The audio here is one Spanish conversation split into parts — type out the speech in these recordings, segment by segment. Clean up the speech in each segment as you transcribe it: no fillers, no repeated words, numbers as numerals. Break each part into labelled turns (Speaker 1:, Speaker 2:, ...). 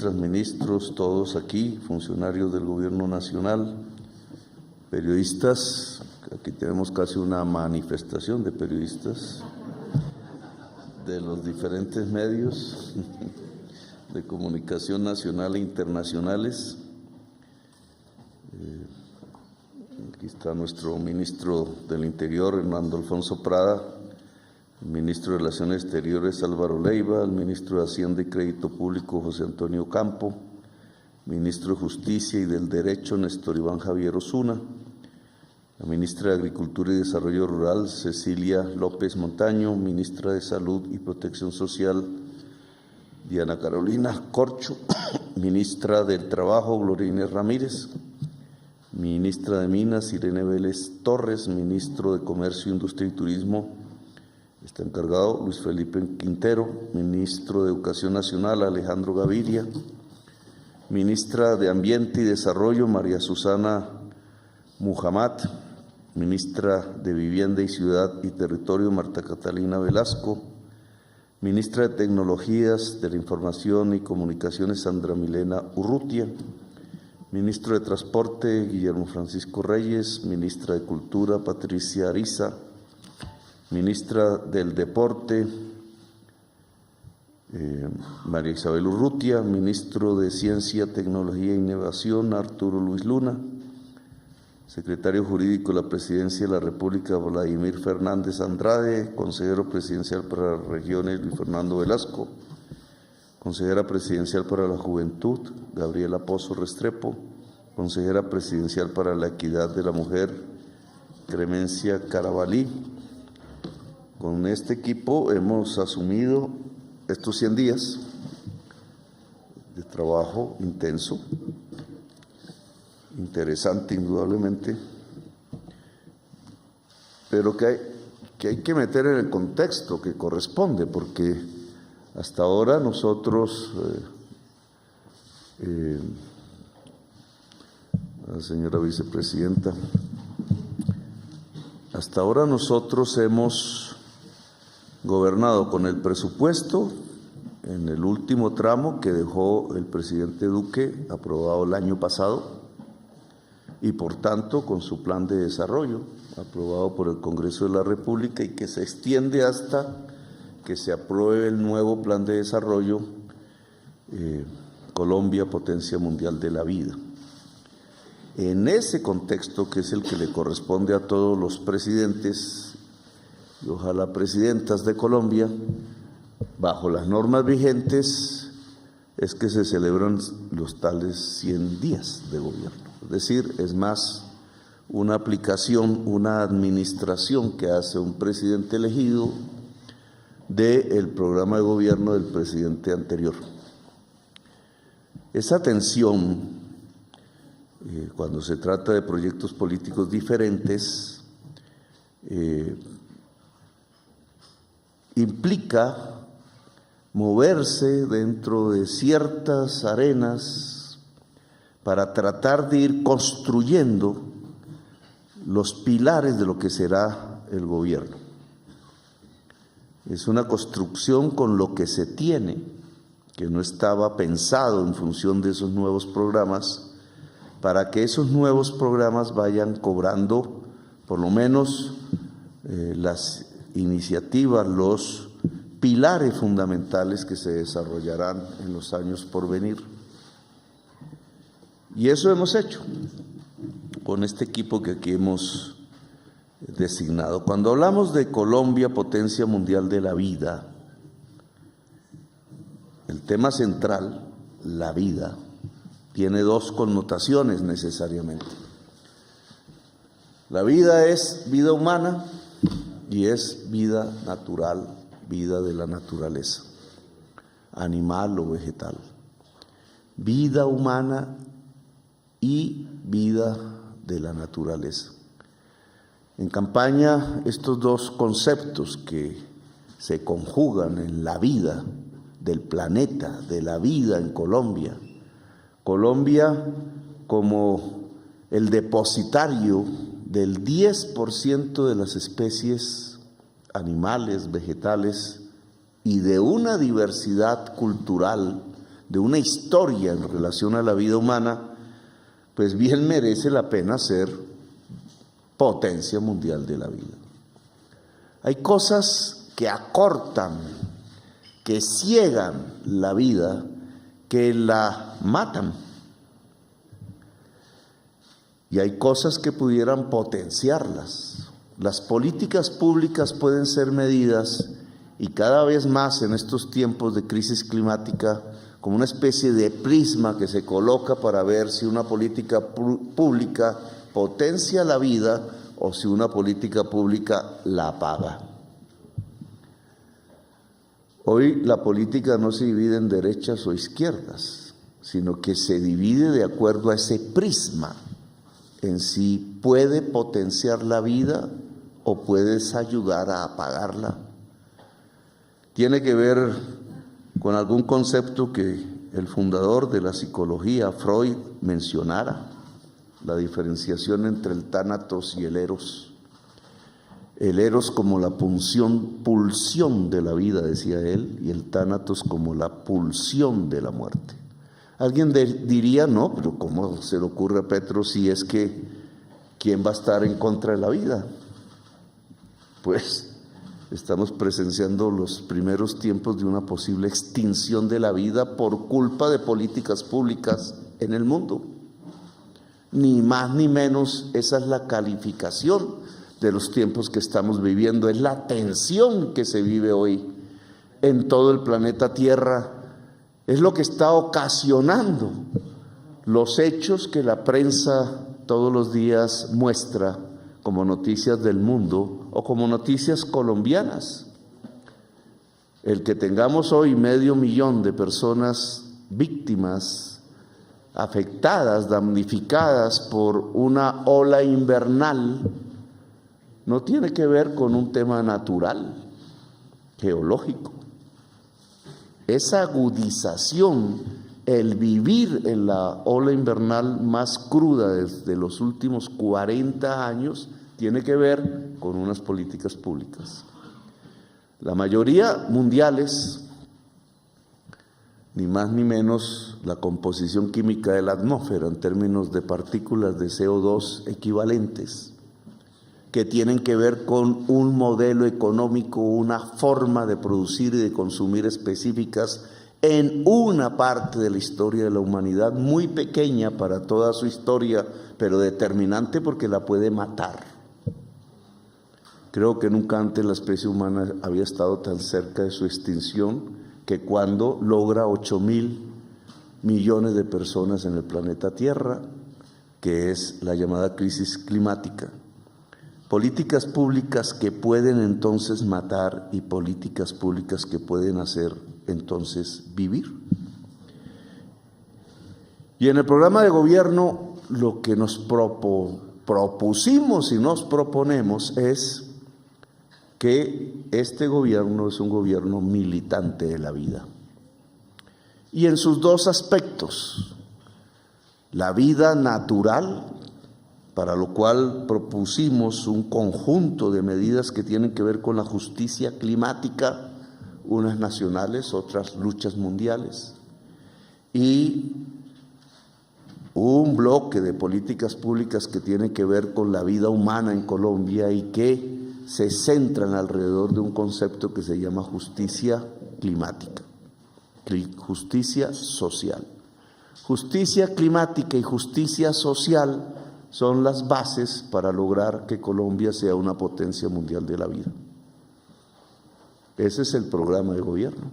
Speaker 1: ministras, ministros, todos aquí, funcionarios del Gobierno Nacional, periodistas, aquí tenemos casi una manifestación de periodistas de los diferentes medios de comunicación nacional e internacionales. Aquí está nuestro ministro del Interior, Hernando Alfonso Prada, el ministro de Relaciones Exteriores, Álvaro Leiva, el ministro de Hacienda y Crédito Público, José Antonio Campo, ministro de Justicia y del Derecho, Néstor Iván Javier Osuna, la ministra de Agricultura y Desarrollo Rural, Cecilia López Montaño, ministra de Salud y Protección Social, Diana Carolina Corcho, ministra del Trabajo, Gloria Inés Ramírez, ministra de Minas, Irene Vélez Torres, ministro de Comercio, Industria y Turismo, está encargado Luis Felipe Quintero, ministro de Educación Nacional, Alejandro Gaviria, ministra de Ambiente y Desarrollo, María Susana Muhammad, ministra de Vivienda y Ciudad y Territorio, Marta Catalina Velasco, ministra de Tecnologías de la Información y Comunicaciones, Sandra Milena Urrutia, ministro de Transporte, Guillermo Francisco Reyes, ministra de Cultura, Patricia Ariza, ministra del Deporte, María Isabel Urrutia, ministro de Ciencia, Tecnología e Innovación, Arturo Luis Luna, secretario jurídico de la Presidencia de la República, Vladimir Fernández Andrade, consejero presidencial para las regiones, Luis Fernando Velasco, consejera presidencial para la Juventud, Gabriela Pozo Restrepo, consejera presidencial para la Equidad de la Mujer, Clemencia Carabalí. Con este equipo hemos asumido estos 100 días de trabajo intenso, interesante indudablemente, pero que hay que meter en el contexto que corresponde, porque hasta ahora nosotros, la señora vicepresidenta, hasta ahora nosotros hemos gobernado con el presupuesto en el último tramo que dejó el presidente Duque aprobado el año pasado y por tanto con su plan de desarrollo aprobado por el Congreso de la República y que se extiende hasta que se apruebe el nuevo plan de desarrollo Colombia, potencia mundial de la vida. En ese contexto, que es el que le corresponde a todos los presidentes y ojalá presidentas de Colombia, bajo las normas vigentes, es que se celebran los tales 100 días de gobierno. Es decir, es más una aplicación, una administración que hace un presidente elegido del programa de gobierno del presidente anterior. Esa tensión, cuando se trata de proyectos políticos diferentes, implica moverse dentro de ciertas arenas para tratar de ir construyendo los pilares de lo que será el gobierno. Es una construcción con lo que se tiene, que no estaba pensado en función de esos nuevos programas, para que esos nuevos programas vayan cobrando por lo menos las iniciativas, los pilares fundamentales que se desarrollarán en los años por venir. Y eso hemos hecho con este equipo que aquí hemos designado. Cuando hablamos de Colombia, potencia mundial de la vida, el tema central, la vida, tiene dos connotaciones necesariamente. La vida es vida humana y es vida natural, vida de la naturaleza, animal o vegetal. Vida humana y vida de la naturaleza. En campaña, estos dos conceptos que se conjugan en la vida del planeta, de la vida en Colombia. Colombia como el depositario del 10% de las especies animales, vegetales y de una diversidad cultural de una historia en relación a la vida humana, pues bien merece la pena ser potencia mundial de la vida. Hay cosas que acortan, que ciegan la vida, que la matan. Y hay cosas que pudieran potenciarlas. Las políticas públicas pueden ser medidas, y cada vez más en estos tiempos de crisis climática, como una especie de prisma que se coloca para ver si una política pública potencia la vida o si una política pública la apaga. Hoy la política no se divide en derechas o izquierdas, sino que se divide de acuerdo a ese prisma, en si puede potenciar la vida o puedes ayudar a apagarla. Tiene que ver con algún concepto que el fundador de la psicología, Freud, mencionara, la diferenciación entre el tánatos y el eros. El eros como la pulsión de la vida, decía él, y el tánatos como la pulsión de la muerte. Alguien diría, no, pero ¿cómo se le ocurre a Petro si es que quién va a estar en contra de la vida? Pues estamos presenciando los primeros tiempos de una posible extinción de la vida por culpa de políticas públicas en el mundo. Ni más ni menos, esa es la calificación de los tiempos que estamos viviendo, es la tensión que se vive hoy en todo el planeta Tierra, es lo que está ocasionando los hechos que la prensa todos los días muestra como noticias del mundo o como noticias colombianas. El que tengamos hoy 500,000 de personas víctimas, afectadas, damnificadas por una ola invernal, no tiene que ver con un tema natural, geológico. Esa agudización, el vivir en la ola invernal más cruda desde los últimos 40 años, tiene que ver con unas políticas públicas. La mayoría mundiales, ni más ni menos la composición química de la atmósfera en términos de partículas de CO2 equivalentes, que tienen que ver con un modelo económico, una forma de producir y de consumir específicas en una parte de la historia de la humanidad, muy pequeña para toda su historia, pero determinante porque la puede matar. Creo que nunca antes la especie humana había estado tan cerca de su extinción que cuando logra 8.000 millones de personas en el planeta Tierra, que es la llamada crisis climática. Políticas públicas que pueden entonces matar y políticas públicas que pueden hacer entonces vivir. Y en el programa de gobierno lo que nos propusimos y nos proponemos es que este gobierno es un gobierno militante de la vida. Y en sus dos aspectos, la vida natural, para lo cual propusimos un conjunto de medidas que tienen que ver con la justicia climática, unas nacionales, otras luchas mundiales, y un bloque de políticas públicas que tienen que ver con la vida humana en Colombia y que se centran alrededor de un concepto que se llama justicia climática, justicia social. Justicia climática y justicia social son las bases para lograr que Colombia sea una potencia mundial de la vida. Ese es el programa de gobierno.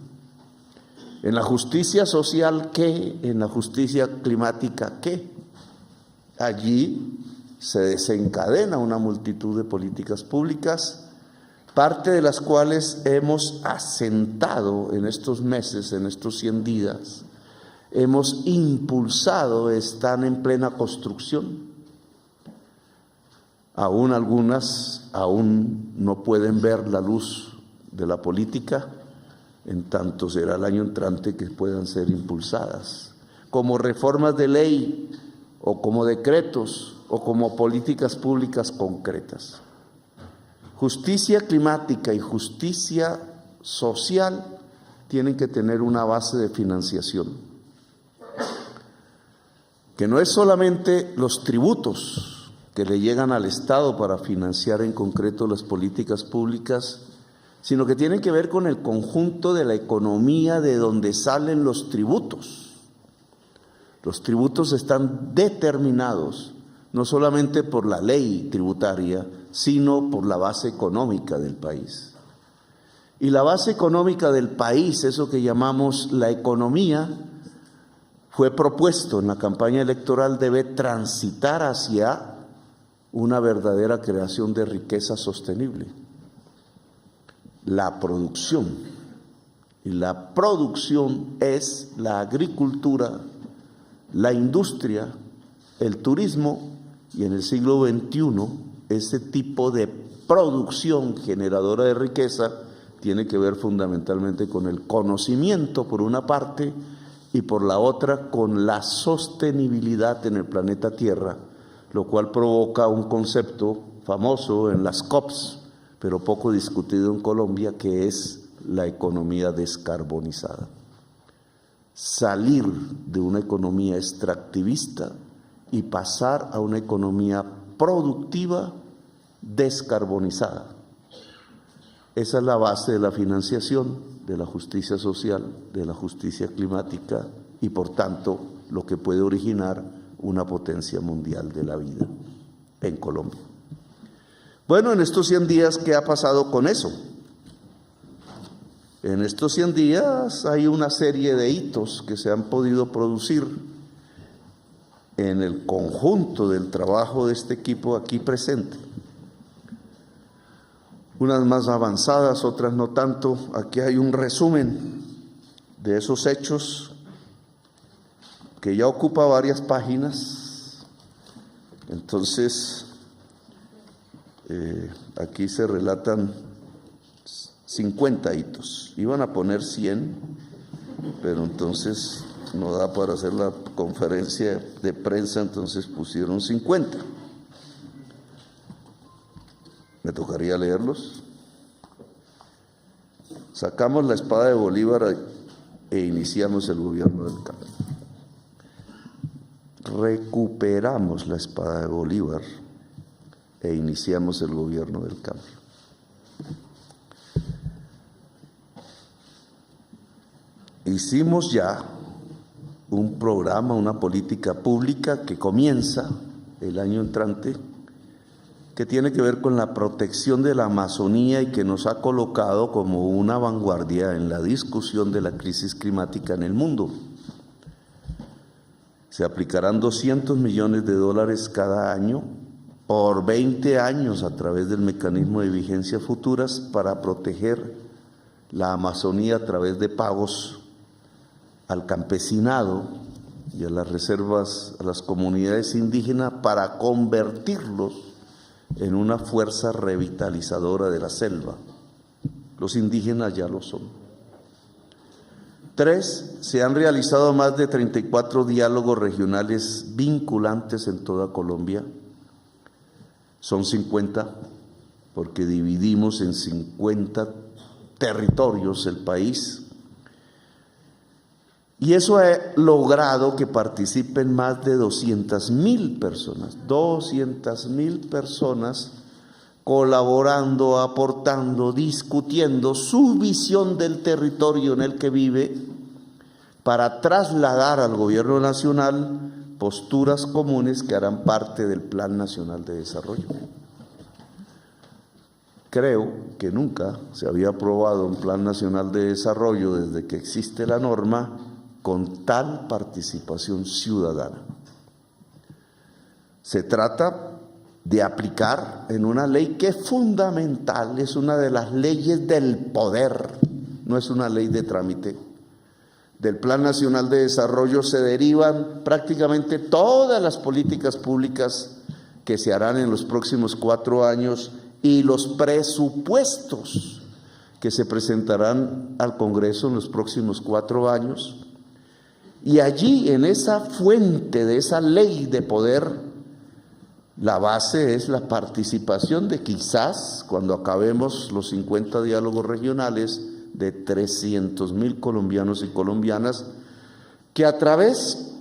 Speaker 1: En la justicia social, ¿qué? En la justicia climática, ¿qué? Allí se desencadena una multitud de políticas públicas, parte de las cuales hemos asentado en estos meses, en estos 100 días, hemos impulsado, están en plena construcción. Aún algunas aún no pueden ver la luz de la política, en tanto será el año entrante que puedan ser impulsadas, como reformas de ley o como decretos o como políticas públicas concretas. Justicia climática y justicia social tienen que tener una base de financiación. que no es solamente los tributos que le llegan al Estado para financiar en concreto las políticas públicas, sino que tienen que ver con el conjunto de la economía de donde salen los tributos. Los tributos están determinados no solamente por la ley tributaria, sino por la base económica del país. Y la base económica del país, eso que llamamos la economía, fue propuesto en la campaña electoral, debe transitar hacia una verdadera creación de riqueza sostenible. La producción. Y la producción es la agricultura, la industria, el turismo y en el siglo XXI ese tipo de producción generadora de riqueza tiene que ver fundamentalmente con el conocimiento por una parte y por la otra con la sostenibilidad en el planeta Tierra, lo cual provoca un concepto famoso en las COPs, pero poco discutido en Colombia, que es la economía descarbonizada. Salir de una economía extractivista y pasar a una economía productiva descarbonizada. Esa es la base de la financiación, de la justicia social, de la justicia climática y por tanto lo que puede originar una potencia mundial de la vida en Colombia. Bueno, en estos 100 días, ¿qué ha pasado con eso? En estos 100 días hay una serie de hitos que se han podido producir en el conjunto del trabajo de este equipo aquí presente. Unas más avanzadas, otras no tanto. Aquí hay un resumen de esos hechos que ya ocupa varias páginas. Entonces, aquí se relatan 50 hitos. Iban a poner 100, pero entonces no da para hacer la conferencia de prensa, entonces pusieron 50. ¿Me tocaría leerlos? Sacamos la espada de Bolívar e iniciamos el gobierno del cambio. Recuperamos la espada de Bolívar e iniciamos el gobierno del cambio. Hicimos ya un programa, una política pública que comienza el año entrante, que tiene que ver con la protección de la Amazonía y que nos ha colocado como una vanguardia en la discusión de la crisis climática en el mundo. Se aplicarán $200 millones cada año por 20 años a través del mecanismo de vigencia futuras para proteger la Amazonía a través de pagos al campesinado y a las reservas, a las comunidades indígenas para convertirlos en una fuerza revitalizadora de la selva. Los indígenas ya lo son. 3. Se han realizado más de 34 diálogos regionales vinculantes en toda Colombia. Son 50, porque dividimos en 50 territorios el país. Y eso ha logrado que participen más de 200,000 personas, 200,000 personas colaborando, aportando, discutiendo su visión del territorio en el que vive para trasladar al gobierno nacional posturas comunes que harán parte del Plan Nacional de Desarrollo. Creo que nunca se había aprobado un Plan Nacional de Desarrollo desde que existe la norma con tal participación ciudadana. Se trata de aplicar en una ley que es fundamental, es una de las leyes del poder, no es una ley de trámite. Del Plan Nacional de Desarrollo se derivan prácticamente todas las políticas públicas que se harán en los próximos 4 años y los presupuestos que se presentarán al Congreso en los próximos 4 años. Y allí, en esa fuente de esa ley de poder, la base es la participación de quizás, cuando acabemos los 50 diálogos regionales, de 300,000 colombianos y colombianas, que a través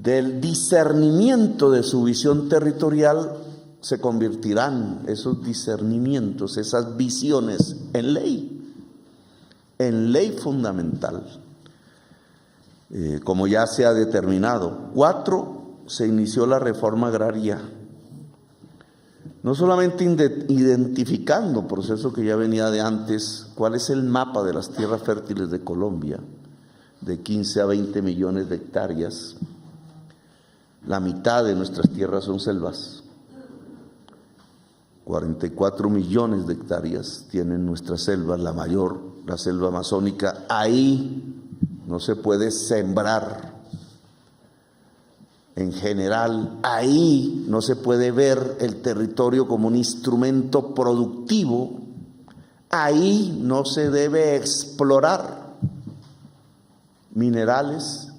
Speaker 1: del discernimiento de su visión territorial, se convertirán esos discernimientos, esas visiones, en ley fundamental, como ya se ha determinado. 4, se inició la reforma agraria, no solamente identificando, proceso que ya venía de antes, cuál es el mapa de las tierras fértiles de Colombia, de 15 a 20 millones de hectáreas. La mitad de nuestras tierras son selvas. 44 millones de hectáreas tienen nuestras selvas, la mayor, la selva amazónica. Ahí no se puede sembrar en general, ahí no se puede ver el territorio como un instrumento productivo, ahí no se debe explorar minerales,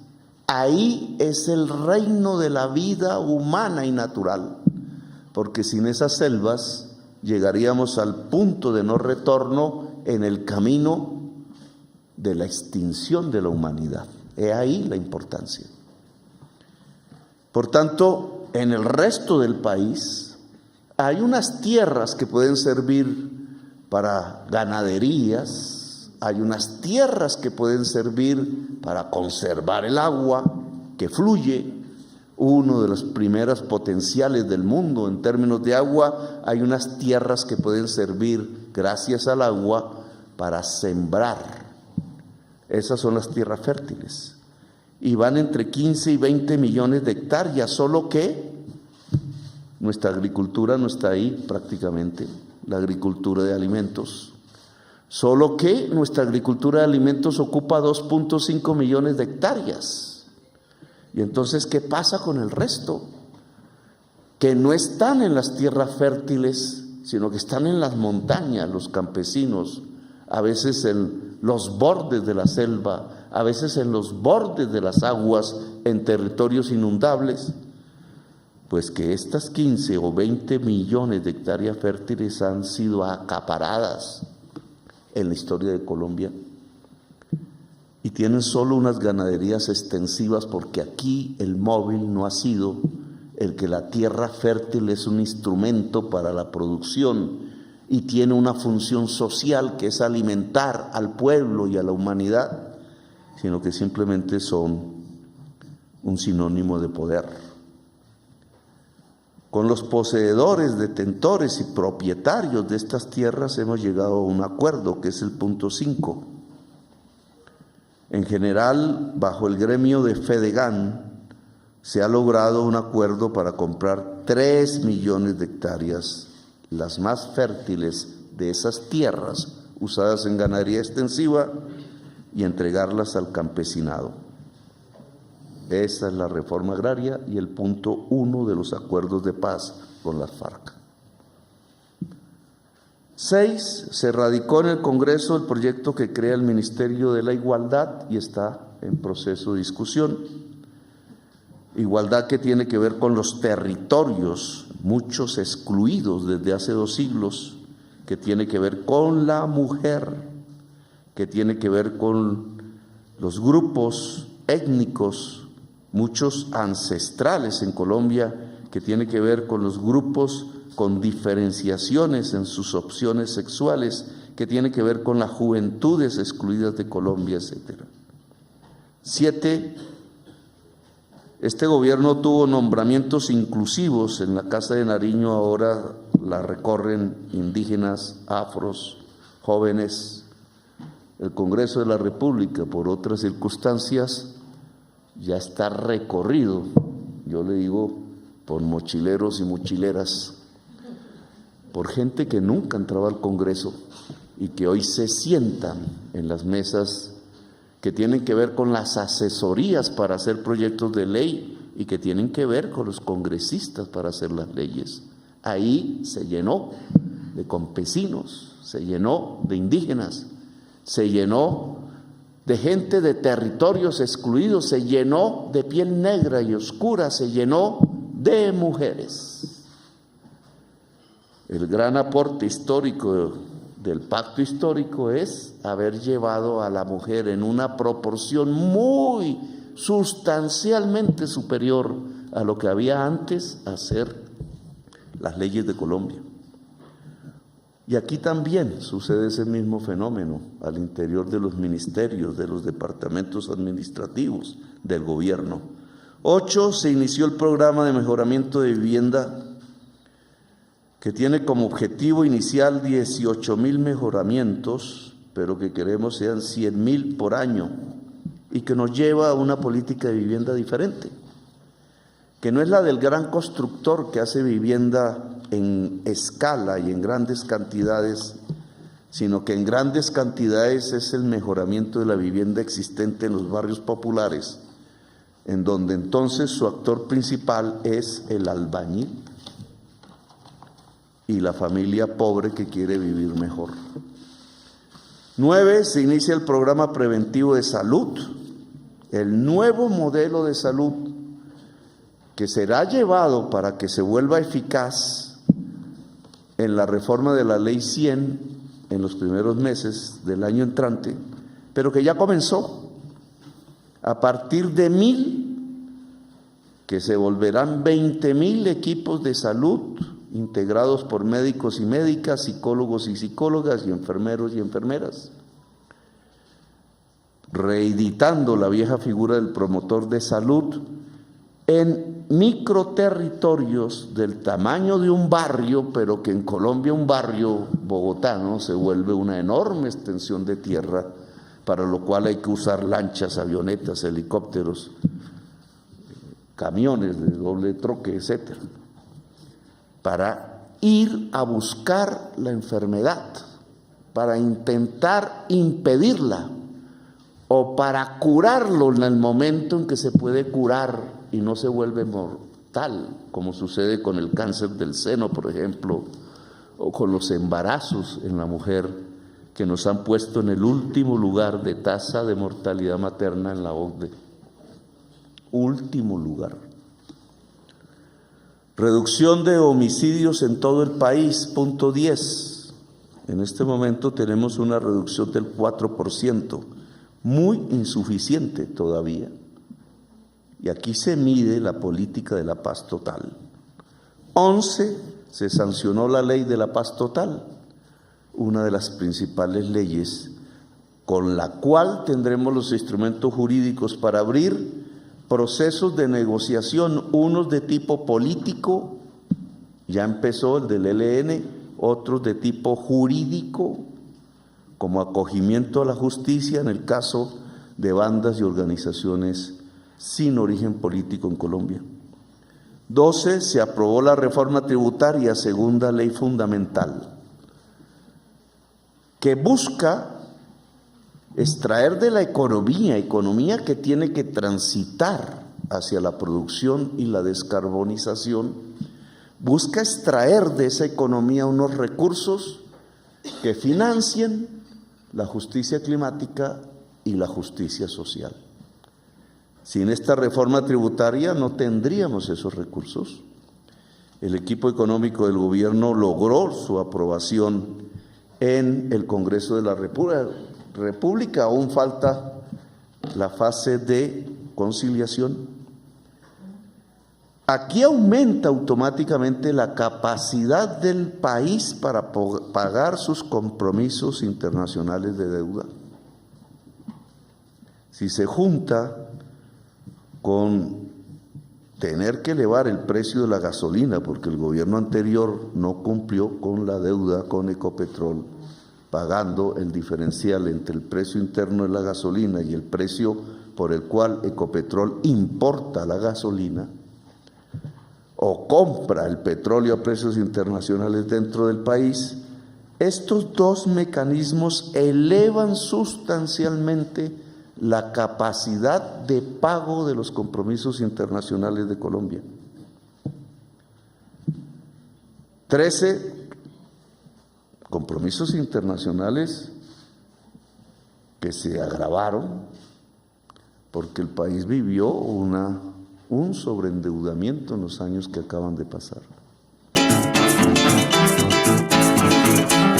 Speaker 1: ahí es el reino de la vida humana y natural, porque sin esas selvas llegaríamos al punto de no retorno en el camino de la extinción de la humanidad. He ahí la importancia. Por tanto, en el resto del país hay unas tierras que pueden servir para ganaderías, hay unas tierras que pueden servir para conservar el agua que fluye. Uno de los primeros potenciales del mundo en términos de agua, hay unas tierras que pueden servir, gracias al agua, para sembrar. Esas son las tierras fértiles. Y van entre 15 y 20 millones de hectáreas, solo que nuestra agricultura no está ahí prácticamente, la agricultura de alimentos. Solo que nuestra agricultura de alimentos ocupa 2.5 millones de hectáreas. Y entonces, ¿qué pasa con el resto? Que no están en las tierras fértiles, sino que están en las montañas, los campesinos, a veces en los bordes de la selva, a veces en los bordes de las aguas, en territorios inundables. Pues que estas 15 o 20 millones de hectáreas fértiles han sido acaparadas en la historia de Colombia y tienen solo unas ganaderías extensivas, porque aquí el móvil no ha sido el que la tierra fértil es un instrumento para la producción y tiene una función social que es alimentar al pueblo y a la humanidad, sino que simplemente son un sinónimo de poder. Con los poseedores, detentores y propietarios de estas tierras hemos llegado a un acuerdo, que es el punto 5. En general, bajo el gremio de Fedegan, se ha logrado un acuerdo para comprar 3 millones de hectáreas, las más fértiles de esas tierras usadas en ganadería extensiva, y entregarlas al campesinado. Esa es la reforma agraria y el punto 1 de los acuerdos de paz con las FARC. 6. Se radicó en el Congreso el proyecto que crea el Ministerio de la Igualdad y está en proceso de discusión. Igualdad que tiene que ver con los territorios, muchos excluidos desde hace 2 siglos, que tiene que ver con la mujer, que tiene que ver con los grupos étnicos, muchos ancestrales en Colombia, que tiene que ver con los grupos con diferenciaciones en sus opciones sexuales, que tiene que ver con las juventudes excluidas de Colombia, etc. 7. Este gobierno tuvo nombramientos inclusivos. En la Casa de Nariño ahora la recorren indígenas, afros, jóvenes. El Congreso de la República, por otras circunstancias, ya está recorrido, yo le digo, por mochileros y mochileras, por gente que nunca entraba al Congreso y que hoy se sientan en las mesas que tienen que ver con las asesorías para hacer proyectos de ley y que tienen que ver con los congresistas para hacer las leyes. Ahí se llenó de campesinos, se llenó de indígenas, se llenó de gente de territorios excluidos, se llenó de piel negra y oscura, se llenó de mujeres. El gran aporte histórico del pacto histórico es haber llevado a la mujer en una proporción muy, sustancialmente superior a lo que había antes a ser las leyes de Colombia. Y aquí también sucede ese mismo fenómeno al interior de los ministerios, de los departamentos administrativos del gobierno. 8, se inició el programa de mejoramiento de vivienda que tiene como objetivo inicial 18,000 mejoramientos, pero que queremos sean 100,000 por año, y que nos lleva a una política de vivienda diferente, que no es la del gran constructor que hace vivienda en escala y en grandes cantidades, sino que en grandes cantidades es el mejoramiento de la vivienda existente en los barrios populares, en donde entonces su actor principal es el albañil y la familia pobre que quiere vivir mejor. 9, se inicia el programa preventivo de salud, el nuevo modelo de salud que será llevado para que se vuelva eficaz en la reforma de la Ley 100 en los primeros meses del año entrante, pero que ya comenzó a partir de 1,000, que se volverán 20,000 equipos de salud integrados por médicos y médicas, psicólogos y psicólogas y enfermeros y enfermeras, reeditando la vieja figura del promotor de salud en microterritorios del tamaño de un barrio, pero que en Colombia un barrio bogotano se vuelve una enorme extensión de tierra, para lo cual hay que usar lanchas, avionetas, helicópteros, camiones de doble troque, etcétera, para ir a buscar la enfermedad, para intentar impedirla o para curarlo en el momento en que se puede curar y no se vuelve mortal, como sucede con el cáncer del seno, por ejemplo, o con los embarazos en la mujer, que nos han puesto en el último lugar de tasa de mortalidad materna en la OCDE. Último lugar. Reducción de homicidios en todo el país, punto 10. En este momento tenemos una reducción del 4%, muy insuficiente todavía. Y aquí se mide la política de la paz total. 11, se sancionó la ley de la paz total, una de las principales leyes con la cual tendremos los instrumentos jurídicos para abrir procesos de negociación, unos de tipo político, ya empezó el del ELN, otros de tipo jurídico, como acogimiento a la justicia en el caso de bandas y organizaciones sin origen político en Colombia. 12, se aprobó la reforma tributaria, segunda ley fundamental, que busca extraer de la economía que tiene que transitar hacia la producción y la descarbonización, busca extraer de esa economía unos recursos que financien la justicia climática y la justicia social. Sin esta reforma tributaria no tendríamos esos recursos. El equipo económico del gobierno logró su aprobación en el Congreso de la República, aún falta la fase de conciliación. Aquí aumenta automáticamente la capacidad del país para pagar sus compromisos internacionales de deuda. Si se junta con tener que elevar el precio de la gasolina, porque el gobierno anterior no cumplió con la deuda con Ecopetrol, pagando el diferencial entre el precio interno de la gasolina y el precio por el cual Ecopetrol importa la gasolina o compra el petróleo a precios internacionales dentro del país. Estos dos mecanismos elevan sustancialmente la capacidad de pago de los compromisos internacionales de Colombia. 13, compromisos internacionales que se agravaron porque el país vivió un sobreendeudamiento en los años que acaban de pasar.